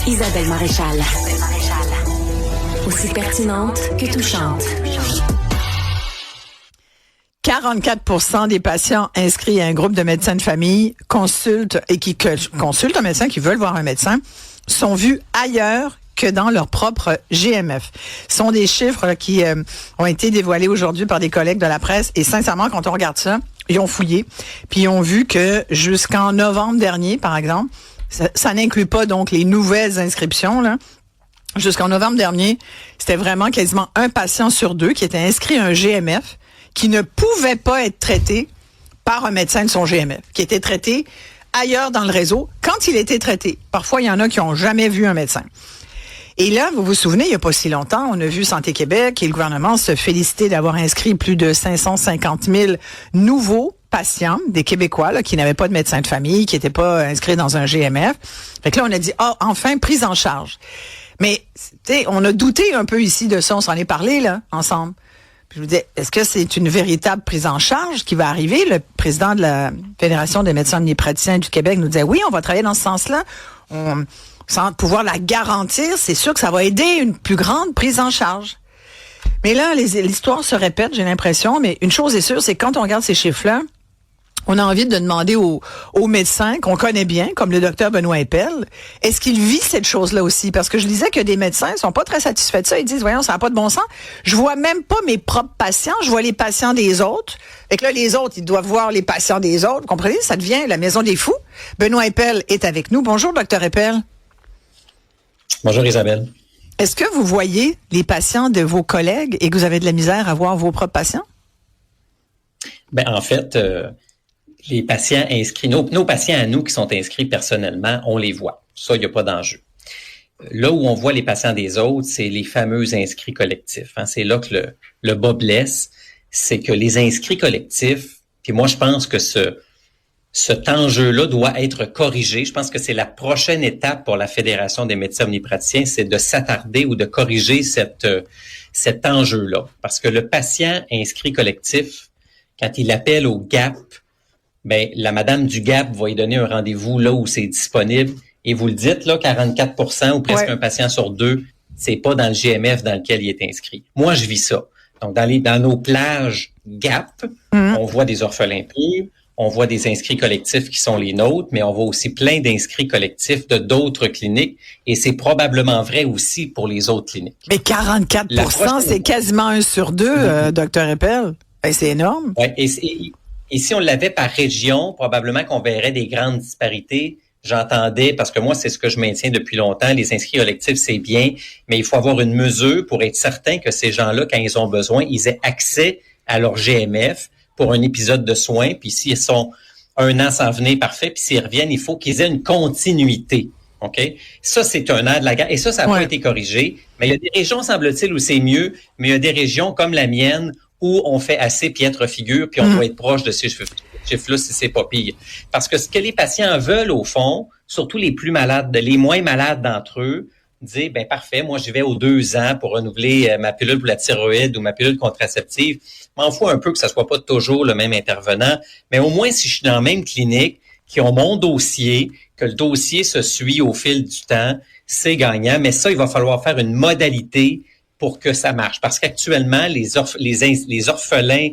Isabelle Maréchal. Aussi pertinente que touchante. 44% des patients inscrits à un groupe de médecins de famille consultent un médecin, qui veulent voir un médecin, sont vus ailleurs que dans leur propre GMF. Ce sont des chiffres qui ont été dévoilés aujourd'hui par des collègues de la presse et sincèrement, quand on regarde ça, ils ont fouillé, puis ils ont vu que jusqu'en novembre dernier, par exemple, ça n'inclut pas donc les nouvelles inscriptions, là. Jusqu'en novembre dernier, c'était vraiment quasiment un patient sur deux qui était inscrit à un GMF qui ne pouvait pas être traité par un médecin de son GMF, qui était traité ailleurs dans le réseau quand il était traité. Parfois, il y en a qui n'ont jamais vu un médecin. Et là, vous vous souvenez, il n'y a pas si longtemps, on a vu Santé Québec et le gouvernement se féliciter d'avoir inscrit plus de 550 000 nouveaux patients, des Québécois là, qui n'avaient pas de médecin de famille, qui n'étaient pas inscrits dans un GMF. Fait que là, on a dit, enfin, prise en charge. Mais, tu sais, on a douté un peu ici de ça, on s'en est parlé, là, ensemble. Puis je vous dis, est-ce que c'est une véritable prise en charge qui va arriver? Le président de la Fédération des médecins omnipraticiens du Québec nous disait, oui, on va travailler dans ce sens-là. Sans pouvoir la garantir, c'est sûr que ça va aider une plus grande prise en charge. Mais là, l'histoire se répète, j'ai l'impression, mais une chose est sûre, c'est que quand on regarde ces chiffres-là, on a envie de demander aux médecins qu'on connaît bien, comme le docteur Benoît Eppel, est-ce qu'il vit cette chose-là aussi? Parce que je disais que des médecins sont pas très satisfaits de ça. Ils disent, voyons, ça n'a pas de bon sens. Je vois même pas mes propres patients, je vois les patients des autres. Fait que là, les autres, ils doivent voir les patients des autres. Vous comprenez? Ça devient la maison des fous. Benoît Eppel est avec nous. Bonjour, docteur Eppel. Bonjour Isabelle. Est-ce que vous voyez les patients de vos collègues et que vous avez de la misère à voir vos propres patients? Ben en fait, les patients inscrits, nos patients à nous qui sont inscrits personnellement, on les voit. Ça, il n'y a pas d'enjeu. Là où on voit les patients des autres, c'est les fameux inscrits collectifs. Hein. C'est là que le bas blesse. C'est que les inscrits collectifs, puis moi je pense que cet enjeu-là doit être corrigé. Je pense que c'est la prochaine étape pour la Fédération des médecins omnipraticiens, c'est de s'attarder ou de corriger cet enjeu-là. Parce que le patient inscrit collectif, quand il appelle au GAP, ben la madame du GAP va lui donner un rendez-vous là où c'est disponible. Et vous le dites, là, 44% ou presque un patient sur deux, c'est pas dans le GMF dans lequel il est inscrit. Moi, je vis ça. Donc, dans nos plages GAP, on voit des orphelins purs, on voit des inscrits collectifs qui sont les nôtres, mais on voit aussi plein d'inscrits collectifs de d'autres cliniques. Et c'est probablement vrai aussi pour les autres cliniques. Mais 44%, c'est quasiment 1 sur 2, docteur Eppel. Ben, c'est énorme. Oui, et si on l'avait par région, probablement qu'on verrait des grandes disparités. J'entendais, parce que moi, c'est ce que je maintiens depuis longtemps, les inscrits collectifs, c'est bien, mais il faut avoir une mesure pour être certain que ces gens-là, quand ils ont besoin, ils aient accès à leur GMF pour un épisode de soins, puis s'ils sont 1 an sans venir, parfait, puis s'ils reviennent, il faut qu'ils aient une continuité. OK? Ça, c'est un air de la guerre. Et ça n'a pas été corrigé. Mais il y a des régions, semble-t-il, où c'est mieux, mais il y a des régions comme la mienne où on fait assez piètre figure, puis on doit être proche de ces chiffres-là si c'est pas pire. Parce que ce que les patients veulent, au fond, surtout les plus malades, les moins malades d'entre eux, dire, ben parfait, moi je vais aux 2 ans pour renouveler ma pilule pour la thyroïde ou ma pilule contraceptive. M'en fous un peu que ça soit pas toujours le même intervenant, mais au moins si je suis dans la même clinique, qui ont mon dossier, que le dossier se suit au fil du temps, c'est gagnant. Mais ça, il va falloir faire une modalité pour que ça marche. Parce qu'actuellement, les orphelins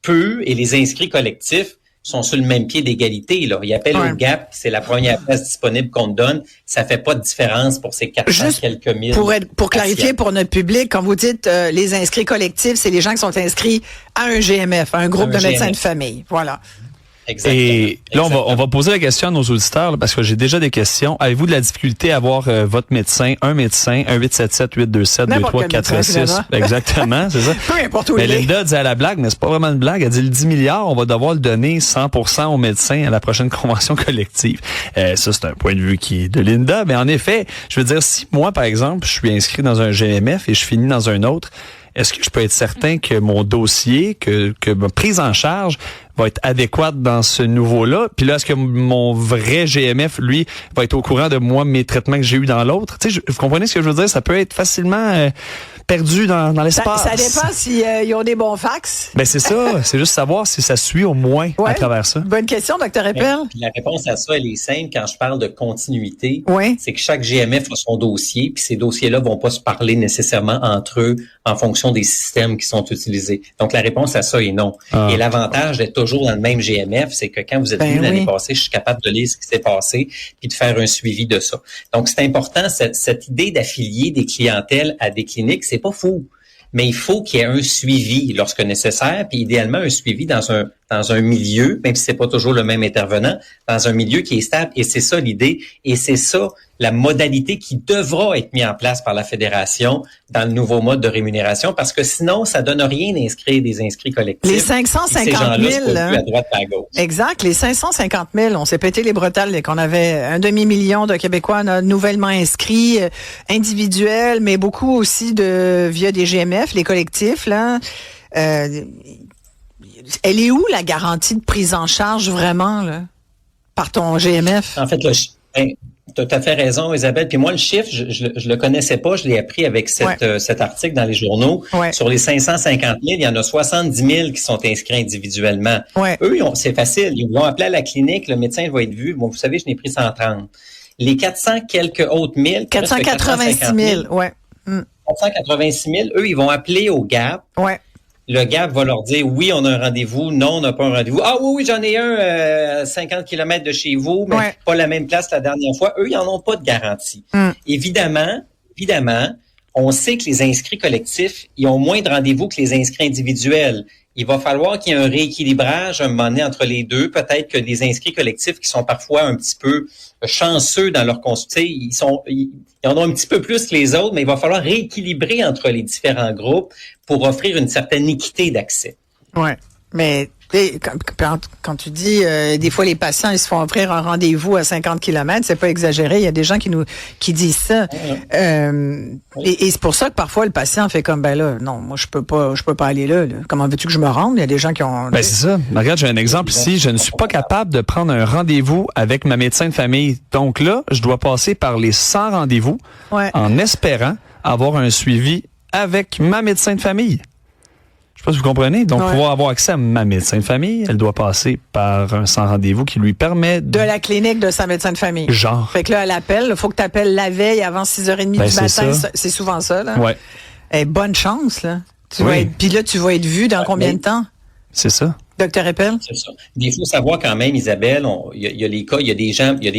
purs et les inscrits collectifs sont sur le même pied d'égalité. Là. Ils appellent au GAP, c'est la première place disponible qu'on donne. Ça fait pas de différence pour ces 400 quelques mille. Pour clarifier pour notre public, quand vous dites les inscrits collectifs, c'est les gens qui sont inscrits à un GMF, à un groupe de médecins de famille. Voilà. Exactement. Et là, on va poser la question à nos auditeurs, là, parce que j'ai déjà des questions. Avez-vous de la difficulté à voir votre médecin, un 877-827-2346? Exactement, c'est ça. Peu importe où mais il est. Linda dit à la blague, mais c'est pas vraiment une blague. Elle dit le 10 milliards, on va devoir le donner 100% aux médecins à la prochaine convention collective. Ça, c'est un point de vue qui est de Linda. Mais en effet, je veux dire, si moi, par exemple, je suis inscrit dans un GMF et je finis dans un autre, est-ce que je peux être certain que mon dossier, que ma prise en charge va être adéquate dans ce nouveau-là? Puis là, est-ce que mon vrai GMF, lui, va être au courant de moi, mes traitements que j'ai eu dans l'autre? Tu sais, vous comprenez ce que je veux dire? Ça peut être facilement perdu dans l'espace. Ça dépend s'ils ont des bons fax. Ben c'est ça. C'est juste savoir si ça suit au moins à travers ça. Bonne question, Dr. Eppel. La réponse à ça, elle est simple. Quand je parle de continuité, Oui. c'est que chaque GMF a son dossier, puis ces dossiers-là vont pas se parler nécessairement entre eux en fonction des systèmes qui sont utilisés. Donc, la réponse à ça est non. Ah. Et l'avantage d'être toujours dans le même GMF, c'est que quand vous êtes venu l'année passée, je suis capable de lire ce qui s'est passé puis de faire un suivi de ça. Donc, c'est important, cette idée d'affilier des clientèles à des cliniques, c'est pas fou. Mais il faut qu'il y ait un suivi lorsque nécessaire, puis idéalement un suivi dans un milieu, même si c'est pas toujours le même intervenant, dans un milieu qui est stable. Et c'est ça l'idée. Et c'est ça la modalité qui devra être mise en place par la Fédération dans le nouveau mode de rémunération, parce que sinon, ça donne rien d'inscrire des inscrits collectifs. Les 550 000, à droite à gauche. Exact. Les 550 000, on s'est pété les bretelles et qu'on avait 1,5 million de Québécois nouvellement inscrits, individuels, mais beaucoup aussi via des GMF, les collectifs, là. Elle est où la garantie de prise en charge vraiment, là, par ton GMF? En fait, tu as tout à fait raison, Isabelle. Puis moi, le chiffre, je le connaissais pas. Je l'ai appris avec cet article dans les journaux. Ouais. Sur les 550 000, il y en a 70 000 qui sont inscrits individuellement. Ouais. Eux, c'est facile. Ils vont appeler à la clinique. Le médecin va être vu. Bon, vous savez, je n'ai pris 130. Les 400 quelques autres mille. 486 000, ouais. 486 000, eux, ils vont appeler au GAP. Ouais. Le GAP va leur dire, oui, on a un rendez-vous. Non, on n'a pas un rendez-vous. Ah oui, j'en ai un 50 km de chez vous, mais pas la même place la dernière fois. Eux, ils n'en ont pas de garantie. Évidemment, on sait que les inscrits collectifs, ils ont moins de rendez-vous que les inscrits individuels. Il va falloir qu'il y ait un rééquilibrage un moment donné entre les deux. Peut-être que les inscrits collectifs qui sont parfois un petit peu chanceux dans leur consultation, ils en ont un petit peu plus que les autres, mais il va falloir rééquilibrer entre les différents groupes pour offrir une certaine équité d'accès. Ouais, mais quand tu dis des fois les patients ils se font offrir un rendez-vous à 50 km, c'est pas exagéré, il y a des gens qui disent ça. Et c'est pour ça que parfois le patient fait comme ben là non, moi je peux pas aller là. Comment veux-tu que je me rende? Il y a des gens qui ont Ben c'est ça. Regarde, j'ai un exemple ici, je ne suis pas capable de prendre un rendez-vous avec ma médecin de famille. Donc là, je dois passer par les 100 rendez-vous en espérant avoir un suivi avec ma médecin de famille. Je sais pas si vous comprenez. Donc, pour pouvoir avoir accès à ma médecin de famille, elle doit passer par un sans rendez-vous qui lui permet de la clinique de sa médecin de famille. Genre. Fait que là, elle appelle. Il faut que tu appelles la veille avant 6h30 du matin. C'est souvent ça, là. Ouais. Bonne chance, là. Puis là, tu vas être vu dans combien de temps? C'est ça. Dr. Eppel? C'est ça. Il faut savoir quand même, Isabelle, il y a les cas, il y a des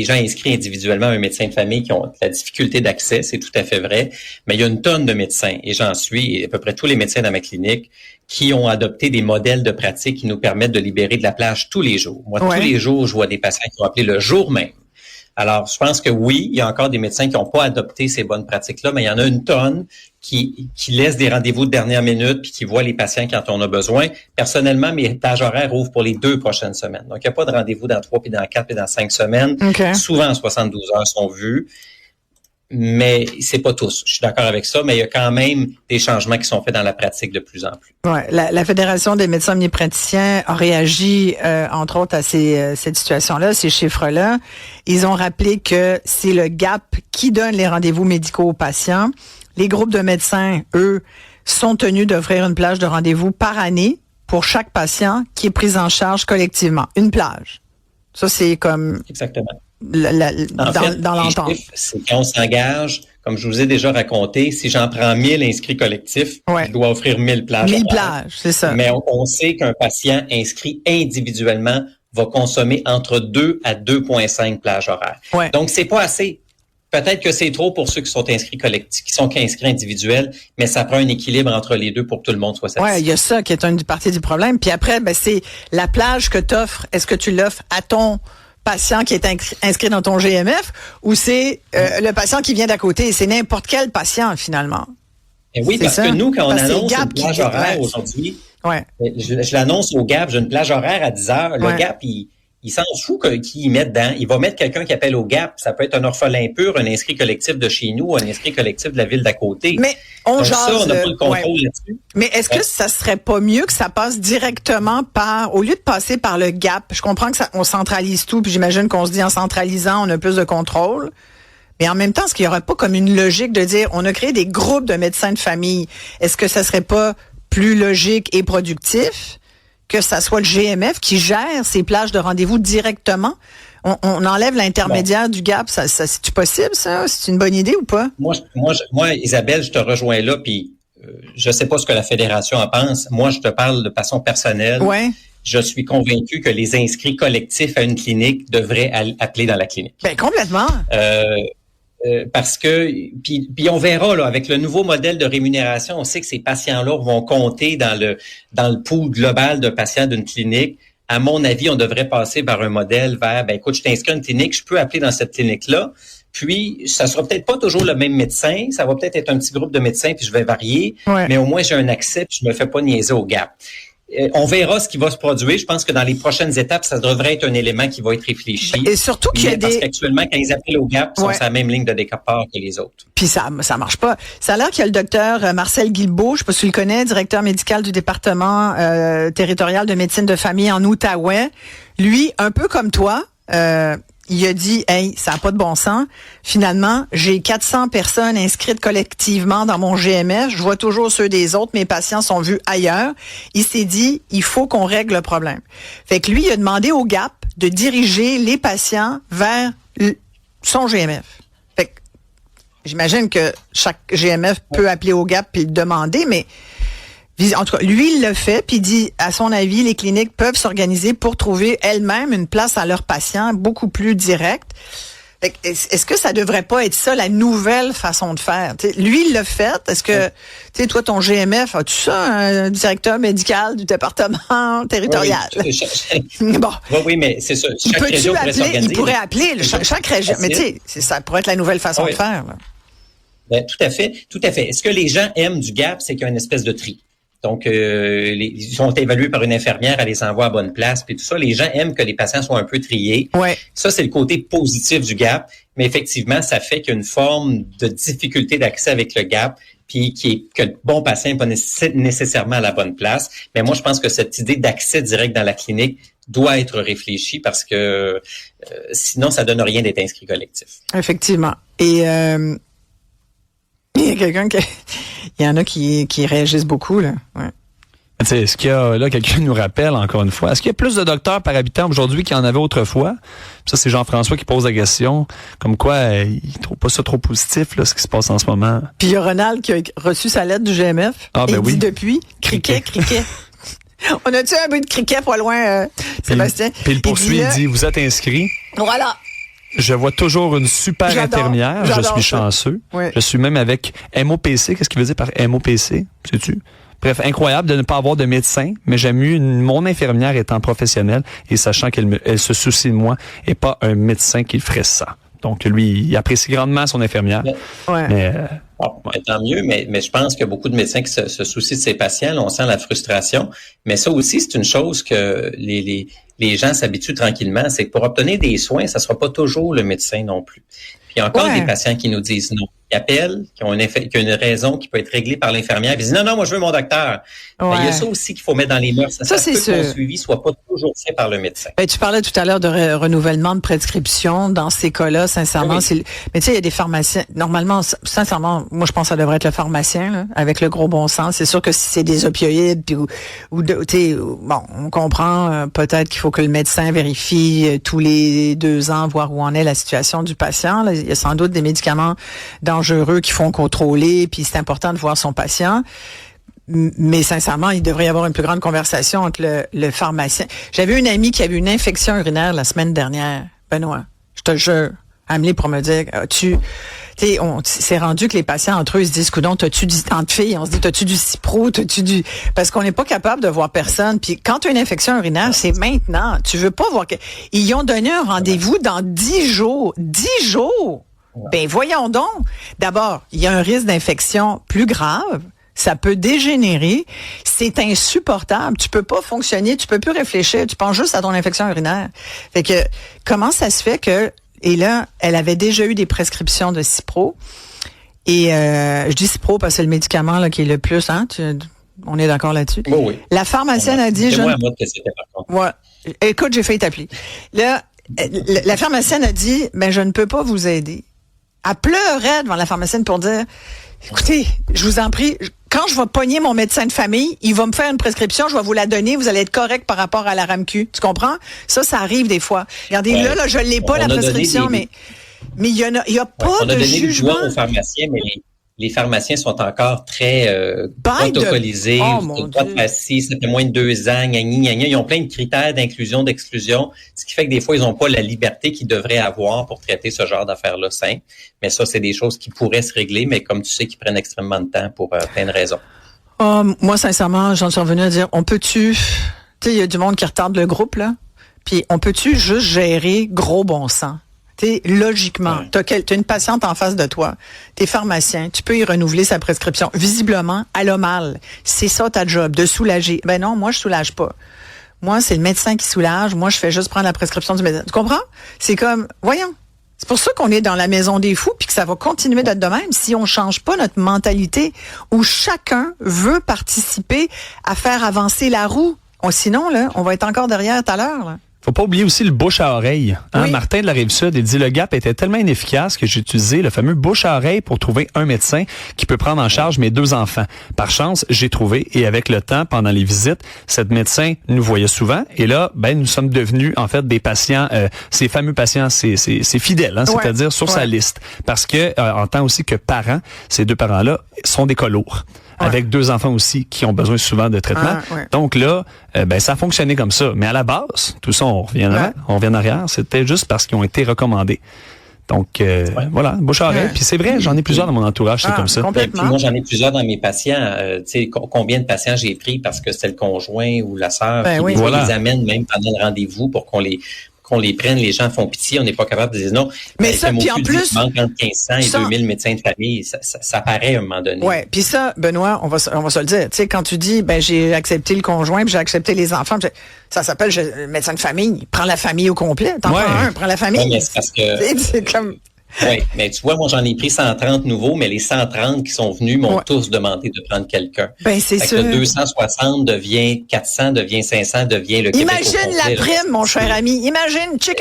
gens inscrits individuellement à un médecin de famille qui ont de la difficulté d'accès, c'est tout à fait vrai, mais il y a une tonne de médecins, et j'en suis, à peu près tous les médecins dans ma clinique, qui ont adopté des modèles de pratique qui nous permettent de libérer de la plage tous les jours. Moi, tous les jours, je vois des patients qui ont appelé le jour même. Alors, je pense que oui, il y a encore des médecins qui n'ont pas adopté ces bonnes pratiques-là, mais il y en a une tonne qui laissent des rendez-vous de dernière minute puis qui voient les patients quand on a besoin. Personnellement, mes plages horaires ouvrent pour les 2 prochaines semaines. Donc, il n'y a pas de rendez-vous dans 3, puis dans 4, puis dans 5 semaines. Okay. Souvent, 72 heures sont vues. Mais c'est pas tous. Je suis d'accord avec ça, mais il y a quand même des changements qui sont faits dans la pratique de plus en plus. Ouais, la Fédération des médecins omnipraticiens a réagi, entre autres, à cette situation-là, ces chiffres-là. Ils ont rappelé que c'est le GAP qui donne les rendez-vous médicaux aux patients. Les groupes de médecins, eux, sont tenus d'offrir une plage de rendez-vous par année pour chaque patient qui est pris en charge collectivement. Une plage. Ça, c'est comme... Exactement. Dans l'entente. C'est quand on s'engage, comme je vous ai déjà raconté, si j'en prends 1000 inscrits collectifs, je dois offrir 1000 plages. 1000 plages, c'est ça. Mais on sait qu'un patient inscrit individuellement va consommer entre 2 à 2,5 plages horaires. Ouais. Donc, c'est pas assez. Peut-être que c'est trop pour ceux qui sont inscrits collectifs, qui sont inscrits individuels, mais ça prend un équilibre entre les deux pour que tout le monde soit satisfait. Ouais, il y a ça qui est une partie du problème. Puis après, c'est la plage que tu offres. Est-ce que tu l'offres à ton patient qui est inscrit dans ton GMF ou c'est le patient qui vient d'à côté? C'est n'importe quel patient, finalement. Et oui, parce que nous, quand on annonce une plage horaire aujourd'hui, je l'annonce au GAP, j'ai une plage horaire à 10 heures. Le GAP, il s'en fout qui y met dedans. Il va mettre quelqu'un qui appelle au GAP. Ça peut être un orphelin pur, un inscrit collectif de chez nous, un inscrit collectif de la ville d'à côté. Mais on n'a pas le contrôle là-dessus. Mais est-ce que ça serait pas mieux que ça passe directement au lieu de passer par le GAP? Je comprends que on centralise tout, puis j'imagine qu'on se dit en centralisant, on a plus de contrôle. Mais en même temps, est-ce qu'il n'y aurait pas comme une logique de dire, on a créé des groupes de médecins de famille. Est-ce que ça serait pas plus logique et productif que ça soit le GMF qui gère ces plages de rendez-vous directement? On enlève l'intermédiaire du GAP. Ça, c'est-tu possible, ça? C'est une bonne idée ou pas? Moi, Isabelle, je te rejoins là, puis je sais pas ce que la Fédération en pense. Moi, je te parle de façon personnelle. Ouais. Je suis convaincu que les inscrits collectifs à une clinique devraient appeler dans la clinique. Ben, complètement. Parce que, puis on verra, là, avec le nouveau modèle de rémunération, on sait que ces patients-là vont compter dans le pool global de patients d'une clinique. À mon avis, on devrait passer par un modèle vers, ben écoute, je t'inscris à une clinique, je peux appeler dans cette clinique-là. Puis, ça sera peut-être pas toujours le même médecin, ça va peut-être être un petit groupe de médecins, puis je vais varier, mais au moins j'ai un accès, puis je me fais pas niaiser au GAP. On verra ce qui va se produire. Je pense que dans les prochaines étapes, ça devrait être un élément qui va être réfléchi. Et surtout qu'il y a parce qu'actuellement, quand ils appellent au GAP, ils sont sur la même ligne de départ que les autres. Puis ça marche pas. Ça a l'air qu'il y a le docteur Marcel Guilbeault, je sais pas si tu le connais, directeur médical du département territorial de médecine de famille en Outaouais. Lui, un peu comme toi, il a dit, hey, ça n'a pas de bon sens. Finalement, j'ai 400 personnes inscrites collectivement dans mon GMF. Je vois toujours ceux des autres. Mes patients sont vus ailleurs. Il s'est dit, il faut qu'on règle le problème. Fait que lui, il a demandé au GAP de diriger les patients vers son GMF. Fait que j'imagine que chaque GMF peut appeler au GAP puis le demander, mais en tout cas, lui, il le fait, puis il dit, à son avis, les cliniques peuvent s'organiser pour trouver elles-mêmes une place à leurs patients beaucoup plus directe. Est-ce que ça devrait pas être ça, la nouvelle façon de faire? T'sais, lui, il l'a fait. Est-ce que, toi, ton GMF, as-tu ça, un directeur médical du département territorial? Bon. Oui, mais c'est ça. Chaque région pourrait s'organiser. Il pourrait appeler chaque région. Mais tu sais, ça pourrait être la nouvelle façon de faire. Là. Ben, tout à fait. Est-ce que les gens aiment du GAP? C'est qu'il y a une espèce de tri. Donc, ils sont évalués par une infirmière, elle les envoie à bonne place, puis tout ça. Les gens aiment que les patients soient un peu triés. Ouais. Ça, c'est le côté positif du GAP. Mais effectivement, ça fait qu'il y a une forme de difficulté d'accès avec le GAP, puis que le bon patient n'est pas nécessairement à la bonne place. Mais moi, je pense que cette idée d'accès direct dans la clinique doit être réfléchie parce que sinon, ça donne rien d'être inscrit collectif. Effectivement. Et il y a il y en a qui réagissent beaucoup, là. Ouais. Tu sais, est-ce qu'il y a, là, quelqu'un nous rappelle encore une fois, est-ce qu'il y a plus de docteurs par habitant aujourd'hui qu'il y en avait autrefois? Ça, c'est Jean-François qui pose la question. Comme quoi, il trouve pas ça trop positif, là, ce qui se passe en ce moment. Puis il y a Ronald qui a reçu sa lettre du GMF. Ah, ben et oui. dit depuis, criquet. On a-tu un bout de criquet pas loin, Sébastien? Puis il poursuit, il dit, vous êtes inscrit. Voilà. Je vois toujours une super infirmière. Je suis chanceux. Oui. Je suis même avec MOPC. Qu'est-ce qu'il veut dire par MOPC? Sais-tu? Bref, incroyable de ne pas avoir de médecin, mais j'aime mieux mon infirmière étant professionnelle et sachant qu'elle se soucie de moi et pas un médecin qui ferait ça. Donc, lui, il apprécie grandement son infirmière. Tant mieux, mais je pense qu'il y a beaucoup de médecins qui se soucient de ses patients. Là, on sent la frustration. Mais ça aussi, c'est une chose que les gens s'habituent tranquillement. C'est que pour obtenir des soins, ça sera pas toujours le médecin non plus. Puis il y a encore des patients qui nous disent non. Ils appellent, qui ont une raison qui peut être réglée par l'infirmière. Ils disent non, moi je veux mon docteur. Ben, il y a ça aussi qu'il faut mettre dans les mœurs. Ça c'est peut sûr. que ton suivi soit pas toujours fait par le médecin. Ben, tu parlais tout à l'heure de renouvellement de prescription. Dans ces cas-là, sincèrement, mais tu sais, il y a des pharmaciens. Normalement, sincèrement, moi je pense que ça devrait être le pharmacien, là, avec le gros bon sens. C'est sûr que si c'est des opioïdes, puis bon, on comprend peut-être qu'il faut que le médecin vérifie tous les 2 ans, voir où en est la situation du patient. Là. Il y a sans doute des médicaments dangereux qu'il faut contrôler, puis c'est important de voir son patient. Mais sincèrement, il devrait y avoir une plus grande conversation entre le pharmacien. J'avais une amie qui avait une infection urinaire la semaine dernière, Benoît. Je te jure, amené pour me dire, c'est rendu que les patients entre eux ils se disent, coudonc, entre filles, on se dit, t'as-tu du Cipro, parce qu'on n'est pas capable de voir personne. Puis quand tu as une infection urinaire, c'est maintenant. Tu veux pas voir ils y ont donné un rendez-vous dans 10 jours. 10 jours! Ben voyons donc. D'abord, il y a un risque d'infection plus grave. Ça peut dégénérer. C'est insupportable. Tu peux pas fonctionner, tu peux plus réfléchir. Tu penses juste à ton infection urinaire. Fait que comment ça se fait que et là, elle avait déjà eu des prescriptions de Cipro. Et je dis Cipro parce que c'est le médicament là qui est le plus. On est d'accord là-dessus. Oui. La pharmacienne a dit. Écoute, j'ai failli t'appeler. Là, la pharmacienne a dit, je ne peux pas vous aider. Elle pleurait devant la pharmacienne pour dire, écoutez, je vous en prie, quand je vais pogner mon médecin de famille, il va me faire une prescription, je vais vous la donner, vous allez être correct par rapport à la RAMQ. Tu comprends? Ça arrive des fois. Regardez, là, je l'ai pas, la prescription, mais il y a pas on de a donné jugement. le doigt aux pharmaciens, mais les pharmaciens sont encore très protocolisés. Pas de passer, ça fait moins de 2 ans, Ils ont plein de critères d'inclusion, d'exclusion, ce qui fait que des fois, ils n'ont pas la liberté qu'ils devraient avoir pour traiter ce genre d'affaires-là simple. Mais ça, c'est des choses qui pourraient se régler, mais comme tu sais, qui prennent extrêmement de temps pour plein de raisons. Moi, sincèrement, j'en suis revenu à dire, tu sais, il y a du monde qui retarde le groupe, là, puis on peut-tu juste gérer gros bon sens? Logiquement, t'as une patiente en face de toi, t'es pharmacien, tu peux y renouveler sa prescription. Visiblement, elle a mal. C'est ça ta job, de soulager. Ben non, moi je soulage pas. Moi, c'est le médecin qui soulage. Moi, je fais juste prendre la prescription du médecin. Tu comprends? C'est comme, voyons. C'est pour ça qu'on est dans la maison des fous, puis que ça va continuer d'être de même si on change pas notre mentalité où chacun veut participer à faire avancer la roue. Sinon, là, on va être encore derrière tout à l'heure, là. Faut pas oublier aussi le bouche à oreille. Oui. Martin de la Rive-Sud, il dit le gap était tellement inefficace que j'ai utilisé le fameux bouche à oreille pour trouver un médecin qui peut prendre en charge mes 2 enfants. Par chance, j'ai trouvé et avec le temps, pendant les visites, cette médecin nous voyait souvent et là, nous sommes devenus en fait des patients, ces fameux patients, c'est fidèles, c'est-à-dire sur sa liste, parce que en tant aussi que parents, ces 2 parents-là sont des cas lourds. Avec 2 enfants aussi qui ont besoin souvent de traitement. Donc là, ça a fonctionné comme ça. Mais à la base, tout ça, on revient en arrière. C'était juste parce qu'ils ont été recommandés. Donc, voilà, bouche à oreille. Puis c'est vrai, j'en ai plusieurs dans mon entourage, c'est comme ça. Puis moi, j'en ai plusieurs dans mes patients. Tu sais, combien de patients j'ai pris parce que c'est le conjoint ou la sœur qui les amène même pendant le rendez-vous pour qu'on les prenne, les gens font pitié, on n'est pas capable de dire non. Mais ça, puis en plus, il manque entre 1500 et 2000 médecins de famille, ça paraît à un moment donné. Ouais, puis ça, Benoît, on va se le dire. Tu sais, quand tu dis, j'ai accepté le conjoint, puis j'ai accepté les enfants, ça s'appelle médecin de famille. Prends la famille au complet. T'en prends un, prends la famille. Ouais, mais c'est parce que c'est comme. Oui, mais tu vois, moi, j'en ai pris 130 nouveaux, mais les 130 qui sont venus m'ont tous demandé de prendre quelqu'un. C'est sûr. Le 260 devient 400, devient 500, devient le Québec Imagine la prime, mon cher ami. Imagine, chick,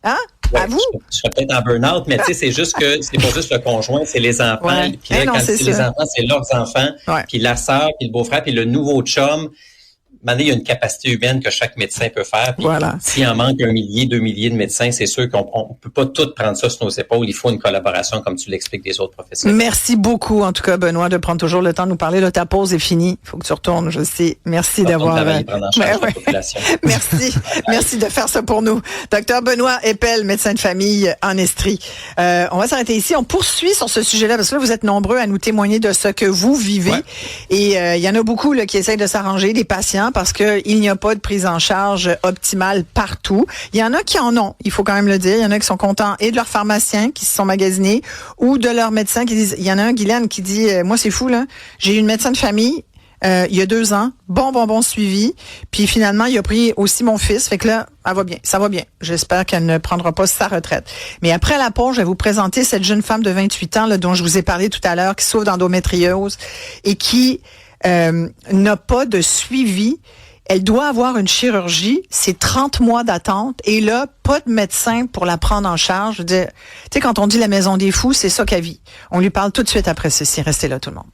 hein? Ouais, à vous? Je serais peut-être en burn-out, mais tu sais, c'est juste que c'est pas juste le conjoint, c'est les enfants. Puis là, quand c'est les enfants, c'est leurs enfants, puis la sœur, puis le beau-frère, puis le nouveau chum. Maintenant, il y a une capacité humaine que chaque médecin peut faire. Puis s'il en manque 1 millier, 2 milliers de médecins, c'est sûr qu'on peut pas tout prendre ça sur nos épaules. Il faut une collaboration, comme tu l'expliques, des autres professionnels. Merci beaucoup, en tout cas, Benoît, de prendre toujours le temps de nous parler. Là, ta pause est finie. Il faut que tu retournes, je sais. Merci d'avoir... Merci. Merci de faire ça pour nous. Docteur Benoît Eppel, médecin de famille en Estrie. On va s'arrêter ici. On poursuit sur ce sujet-là, parce que là, vous êtes nombreux à nous témoigner de ce que vous vivez. Et il y en a beaucoup là, qui essayent de s'arranger, des patients, parce qu'il n'y a pas de prise en charge optimale partout. Il y en a qui en ont, il faut quand même le dire. Il y en a qui sont contents et de leurs pharmaciens qui se sont magasinés ou de leurs médecins qui disent... Il y en a un, Guylaine, qui dit, moi c'est fou, là, j'ai eu une médecin de famille il y a 2 ans, bon suivi, puis finalement, il a pris aussi mon fils, fait que là, elle va bien, ça va bien. J'espère qu'elle ne prendra pas sa retraite. Mais après la pause, je vais vous présenter cette jeune femme de 28 ans là, dont je vous ai parlé tout à l'heure, qui souffre d'endométriose et qui... n'a pas de suivi. Elle doit avoir une chirurgie. C'est 30 mois d'attente. Et là, pas de médecin pour la prendre en charge. Je veux dire, tu sais, quand on dit la maison des fous, c'est ça qu'elle vit. On lui parle tout de suite après ceci. Restez là, tout le monde.